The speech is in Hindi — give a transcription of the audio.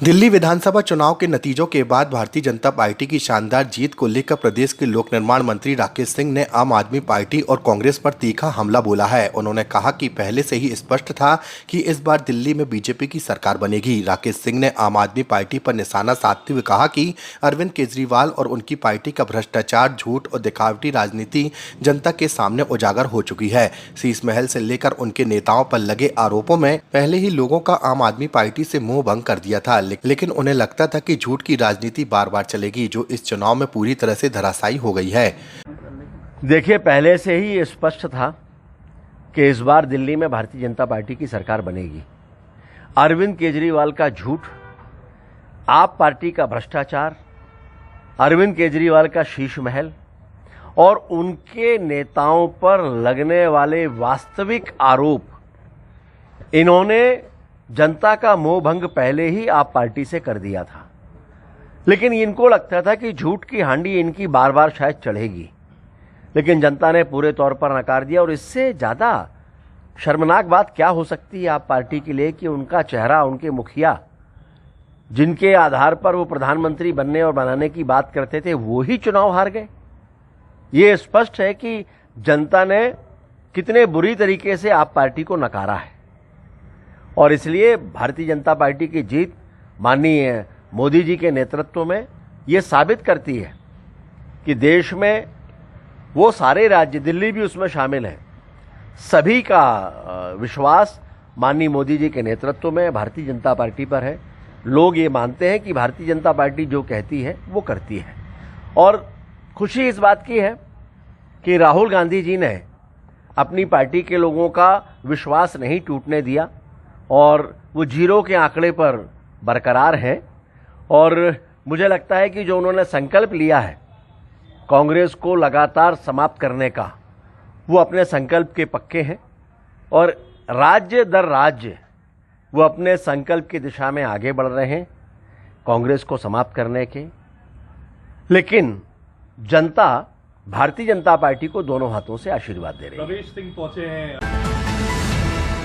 दिल्ली विधानसभा चुनाव के नतीजों के बाद भारतीय जनता पार्टी की शानदार जीत को लेकर प्रदेश के लोक निर्माण मंत्री राकेश सिंह ने आम आदमी पार्टी और कांग्रेस पर तीखा हमला बोला है। उन्होंने कहा कि पहले से ही स्पष्ट था कि इस बार दिल्ली में बीजेपी की सरकार बनेगी। राकेश सिंह ने आम आदमी पार्टी पर निशाना साधते हुए कहा कि अरविंद केजरीवाल और उनकी पार्टी का भ्रष्टाचार, झूठ और दिखावटी राजनीति जनता के सामने उजागर हो चुकी है। शीश महल से लेकर उनके नेताओं पर लगे आरोपों में पहले ही लोगों का आम आदमी पार्टी से मुंह भंग कर दिया था, लेकिन उन्हें लगता था कि झूठ की राजनीति बार बार चलेगी, जो इस चुनाव में पूरी तरह से धराशायी हो गई है। देखिए, पहले से ही स्पष्ट था कि इस बार दिल्ली में भारतीय जनता पार्टी की सरकार बनेगी। अरविंद केजरीवाल का झूठ, आप पार्टी का भ्रष्टाचार, अरविंद केजरीवाल का शीश महल और उनके नेताओं पर लगने वाले वास्तविक आरोप, इन्होंने जनता का मोह भंग पहले ही आप पार्टी से कर दिया था। लेकिन इनको लगता था कि झूठ की हांडी इनकी बार बार शायद चढ़ेगी, लेकिन जनता ने पूरे तौर पर नकार दिया। और इससे ज़्यादा शर्मनाक बात क्या हो सकती है आप पार्टी के लिए कि उनका चेहरा, उनके मुखिया, जिनके आधार पर वो प्रधानमंत्री बनने और बनाने की बात करते थे, वो ही चुनाव हार गए। ये स्पष्ट है कि जनता ने कितने बुरी तरीके से आप पार्टी को नकारा है। और इसलिए भारतीय जनता पार्टी की जीत माननीय मोदी जी के नेतृत्व में ये साबित करती है कि देश में वो सारे राज्य, दिल्ली भी उसमें शामिल है, सभी का विश्वास माननीय मोदी जी के नेतृत्व में भारतीय जनता पार्टी पर है। लोग ये मानते हैं कि भारतीय जनता पार्टी जो कहती है वो करती है। और खुशी इस बात की है कि राहुल गांधी जी ने अपनी पार्टी के लोगों का विश्वास नहीं टूटने दिया और वो जीरो के आंकड़े पर बरकरार है। और मुझे लगता है कि जो उन्होंने संकल्प लिया है कांग्रेस को लगातार समाप्त करने का, वो अपने संकल्प के पक्के हैं और राज्य दर राज्य वो अपने संकल्प की दिशा में आगे बढ़ रहे हैं कांग्रेस को समाप्त करने के। लेकिन जनता भारतीय जनता पार्टी को दोनों हाथों से आशीर्वाद दे रही है। रमेश सिंह पहुंचे हैं।